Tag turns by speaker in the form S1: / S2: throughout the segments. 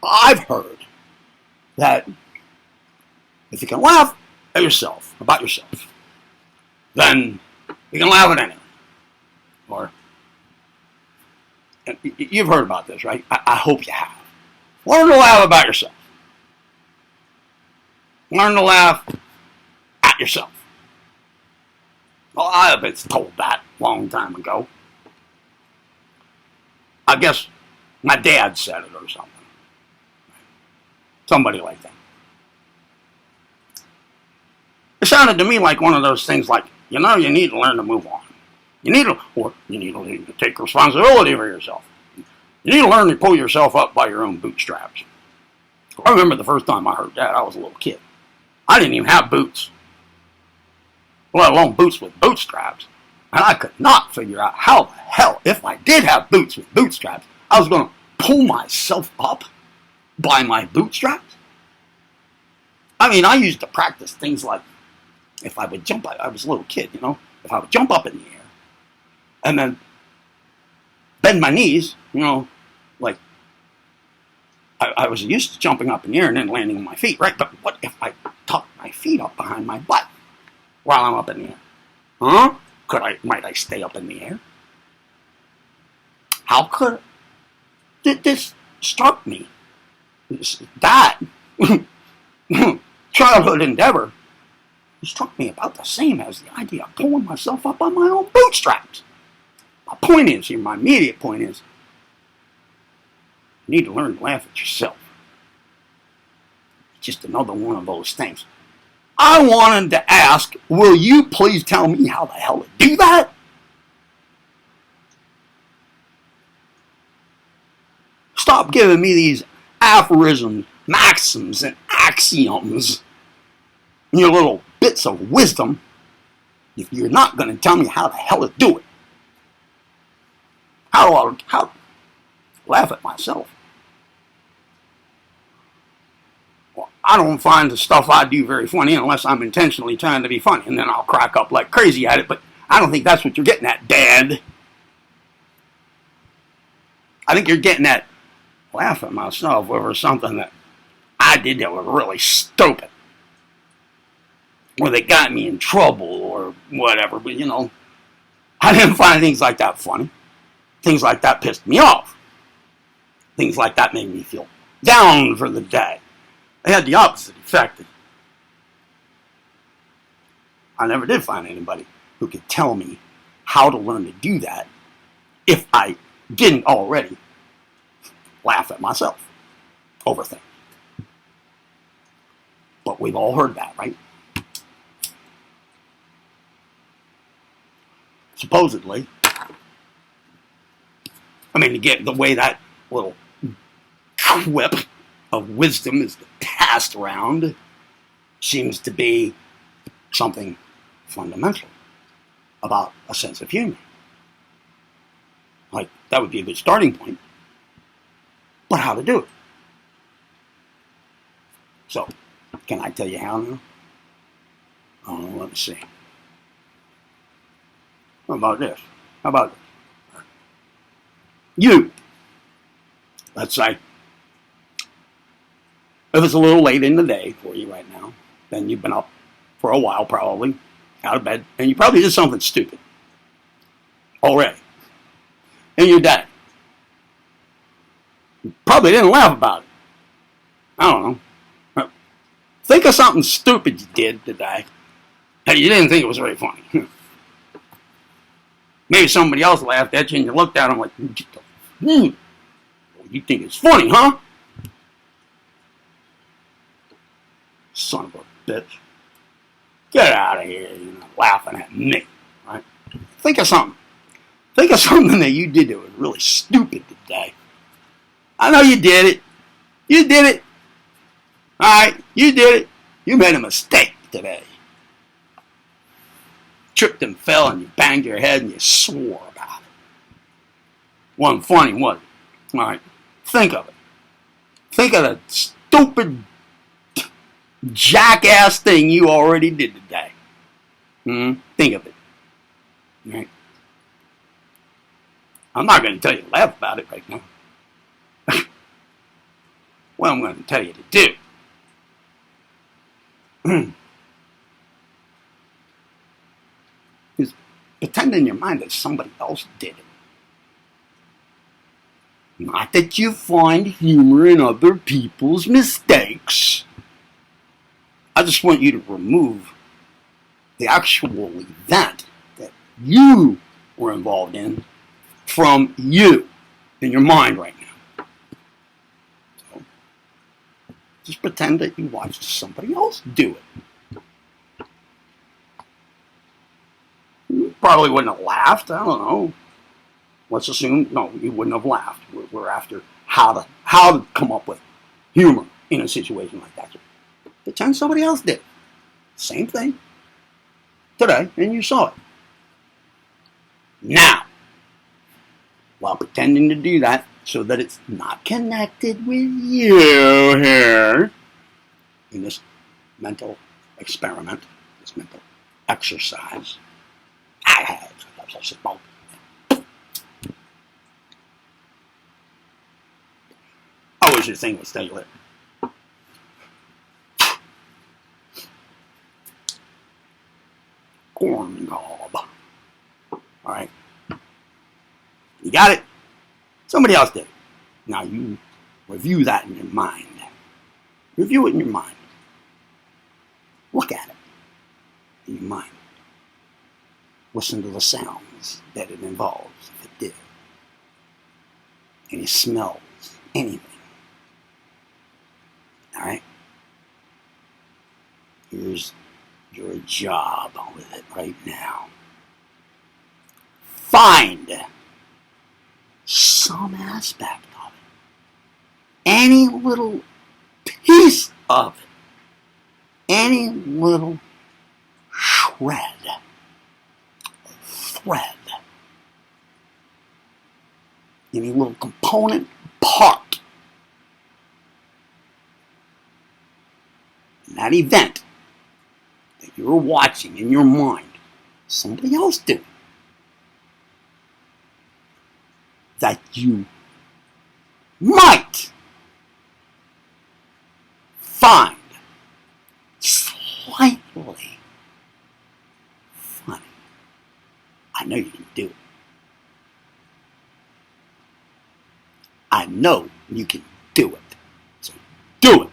S1: I've heard that if you can laugh at yourself, about yourself, then you can laugh at anyone. Or, you've heard about this, right? I hope you have. Learn to laugh about yourself. Learn to laugh at yourself. Well, I have been told that a long time ago. I guess my dad said it or something. Somebody like that. It sounded to me like one of those things like, you need to learn to move on. You need to learn to take responsibility for yourself. You need to learn to pull yourself up by your own bootstraps. I remember the first time I heard that, I was a little kid. I didn't even have boots, let alone boots with bootstraps. And I could not figure out how the hell, if I did have boots with bootstraps, I was going to pull myself up by my bootstraps. I mean, I used to practice things like, if I would jump, I was a little kid, if I would jump up in the air and then bend my knees, like I was used to jumping up in the air and then landing on my feet, right? But what if I tuck my feet up behind my butt while I'm up in the air? Huh? Might I stay up in the air? How could this struck me? That childhood endeavor struck me about the same as the idea of pulling myself up on my own bootstraps. My immediate point is, you need to learn to laugh at yourself. Just another one of those things. I wanted to ask, will you please tell me how the hell to do that? Stop giving me these aphorisms, maxims, and axioms, and your little bits of wisdom, if you're not going to tell me how the hell to do it. How laugh at myself? Well, I don't find the stuff I do very funny unless I'm intentionally trying to be funny, and then I'll crack up like crazy at it, but I don't think that's what you're getting at, Dad. I think you're getting at laugh at myself over something that I did that was really stupid, or that got me in trouble, or whatever, but I didn't find things like that funny. Things like that pissed me off. Things like that made me feel down for the day. They had the opposite effect. I never did find anybody who could tell me how to learn to do that if I didn't already laugh at myself over things. But we've all heard that, right? Supposedly, to get the way that little quip of wisdom is passed around seems to be something fundamental about a sense of humor. Like, that would be a good starting point. But how to do it? So, can I tell you how now? Let me see. How about this? You, let's say, if it's a little late in the day for you right now, then you've been up for a while probably, out of bed, and you probably did something stupid already in your day. You probably didn't laugh about it. I don't know. Think of something stupid you did today, and you didn't think it was very funny. Maybe somebody else laughed at you and you looked at them like, you think it's funny, huh? Son of a bitch. Get out of here, you're not laughing at me, right? Think of something. Think of something that you did that was really stupid today. I know you did it. You did it. Alright, you did it. You made a mistake today. Tripped and fell and you banged your head and you swore about it. Wasn't funny, was it? Alright, think of it. Think of the stupid jackass thing you already did today. Think of it. Right? I'm not going to tell you to laugh about it right now. I'm going to tell you to do. Is pretend in your mind that somebody else did it. Not that you find humor in other people's mistakes. I just want you to remove the actual event that you were involved in from you in your mind right now. So, just pretend that you watched somebody else do it. You probably wouldn't have laughed. I don't know. Let's assume, no, you wouldn't have laughed. We're after how to come up with humor in a situation like that. So pretend somebody else did. Same thing today, and you saw it. Now, while pretending to do that so that it's not connected with you here in this mental experiment, this mental exercise, always your thing with stay lit. Corn cob. Alright. You got it? Somebody else did it. Now you review that in your mind. Review it in your mind. Look at it in your mind. Listen to the sounds that it involves, if it did. Any smells, anything. Alright? Here's your job with it right now. Find some aspect of it. Any little piece of it. Any little shred. Thread. Any little component part. In that event that you're watching in your mind, somebody else did. That you might find slightly funny. I know you can do it. I know you can do it. So do it.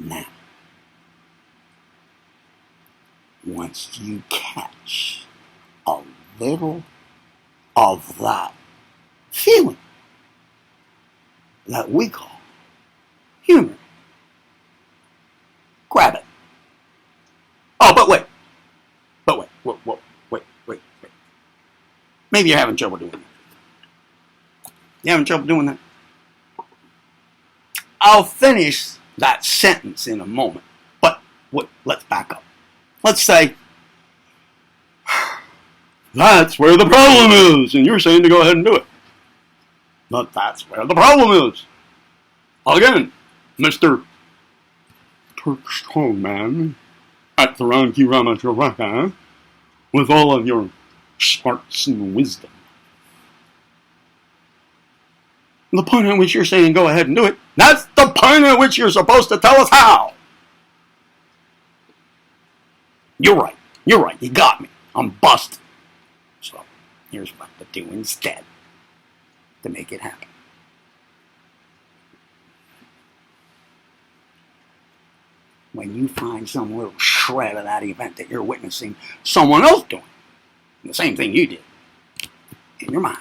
S1: Now, once you catch a little of that feeling that we call humor, grab it. Oh, but wait. Maybe you're having trouble doing that. You having trouble doing that? I'll finish that sentence in a moment, but let's back up. Let's say, that's where the problem is, and you're saying to go ahead and do it. But that's where the problem is. Again, Mr. Turk Strongman at the Ranki Ramacharaka with all of your smarts and wisdom. The point at which you're saying go ahead and do it, that's the point at which you're supposed to tell us how. You're right, you got me. I'm busted. So, here's what to do instead to make it happen. When you find some little shred of that event that you're witnessing someone else doing, the same thing you did, in your mind,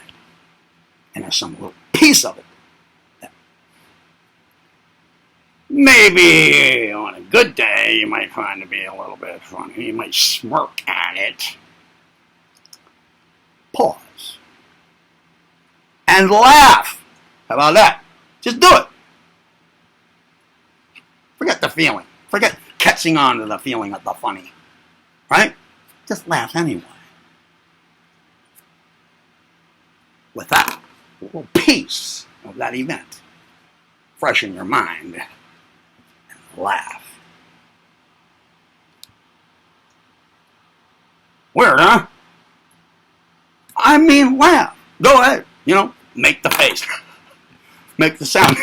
S1: and there's some little piece of it that maybe on a good day you might find to be a little bit funny. You might smirk at it. Pause. And laugh. How about that? Just do it. Forget the feeling. Forget catching on to the feeling of the funny. Right? Just laugh anyway. With that little piece of that event fresh in your mind, and laugh. Weird, huh? I mean, laugh. Go ahead. Make the face. Make the sound.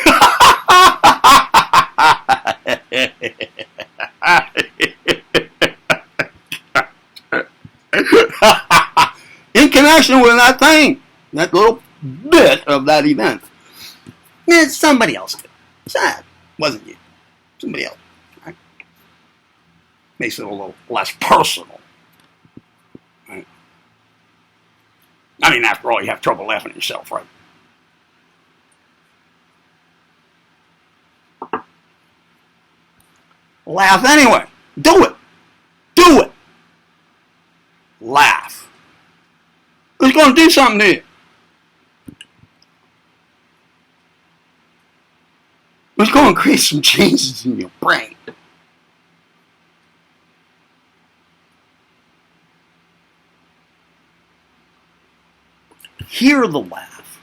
S1: In connection with that thing, that little bit of that event. Somebody else did. Sad. Wasn't you. Somebody else. Right? Makes it a little less personal. Right? I mean, after all, you have trouble laughing at yourself, right? Laugh anyway. Do it. Do it. Laugh. It's going to do something to you. It's going to create some changes in your brain. Hear the laugh.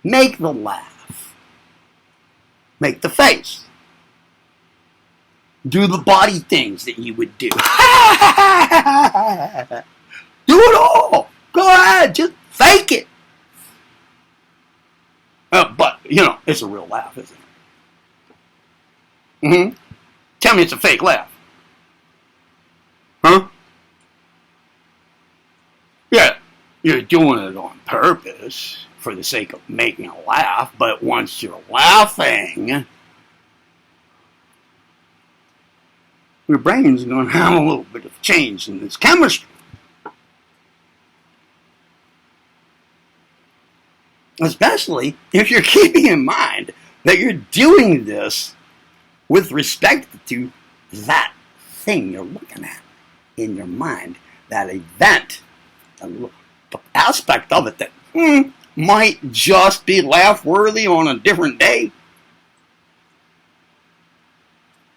S1: Make the laugh. Make the face. Do the body things that you would do. Do it all. Go ahead. Just fake it. But, it's a real laugh, isn't it? Tell me it's a fake laugh. Huh? Yeah, you're doing it on purpose for the sake of making a laugh, but once you're laughing, your brain's going to have a little bit of change in its chemistry. Especially if you're keeping in mind that you're doing this with respect to that thing you're looking at in your mind, that event, the aspect of it that might just be laugh-worthy on a different day.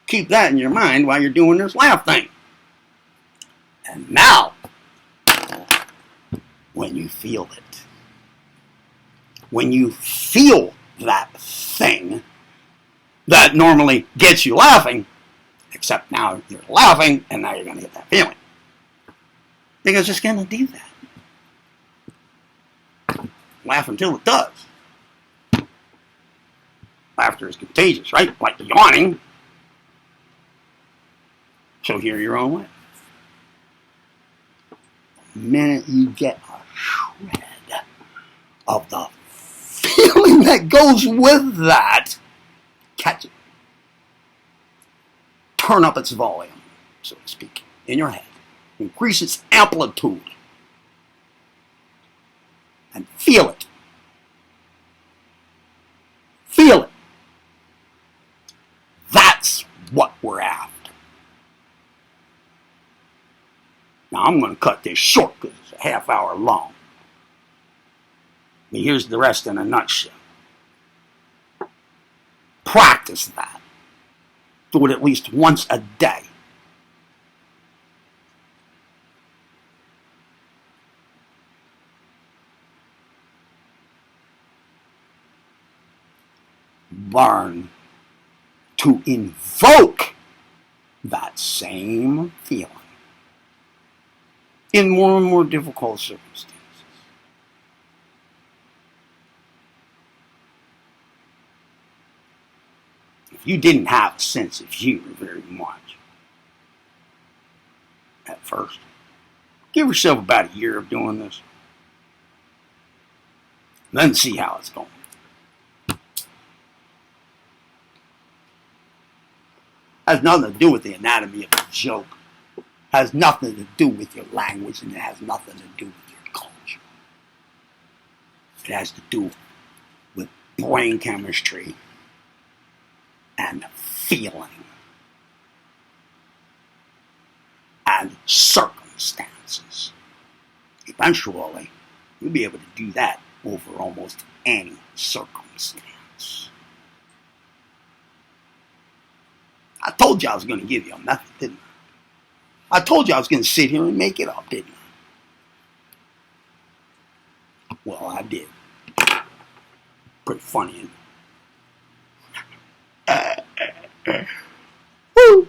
S1: Keep that in your mind while you're doing this laugh thing. And now, when you feel it, when you feel that thing that normally gets you laughing, except now you're laughing and now you're going to get that feeling. Because it's going to do that. Laugh until it does. Laughter is contagious, right? Like yawning. So hear your own laugh. The minute you get a shred of the feeling that goes with that, catch it. Turn up its volume, so to speak, in your head. Increase its amplitude. And feel it. Feel it. That's what we're after. Now I'm going to cut this short because it's a half hour long. And here's the rest in a nutshell. Practice that. Do it at least once a day. Learn to invoke that same feeling in more and more difficult circumstances. If you didn't have a sense of humor very much at first, give yourself about a year of doing this. Then see how it's going. Has nothing to do with the anatomy of the joke. Has nothing to do with your language, and it has nothing to do with your culture. It has to do with brain chemistry and feeling and circumstances. Eventually, you'll be able to do that over almost any circumstance. I told you I was going to give you a method, didn't I? I told you I was going to sit here and make it up, didn't I? Well, I did. Pretty funny, isn't it? Woo!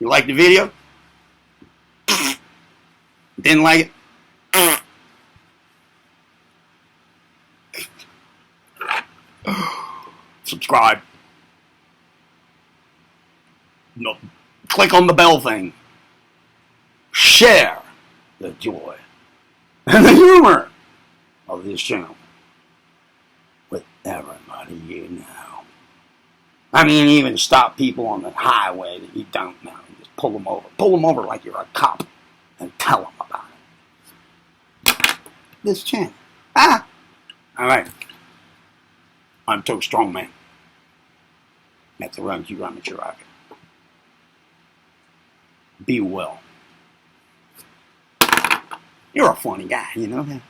S1: You like the video? Didn't like it? Subscribe. No, click on the bell thing. Share the joy and the humor of this channel with everybody you know. I mean, even stop people on the highway that you don't know. Just pull them over. Pull them over like you're a cop and tell them about it. This channel. Ah! Alright. I'm Toast Strongman. That's the runs you run at your rocket. Be well. You're a funny guy, you know that?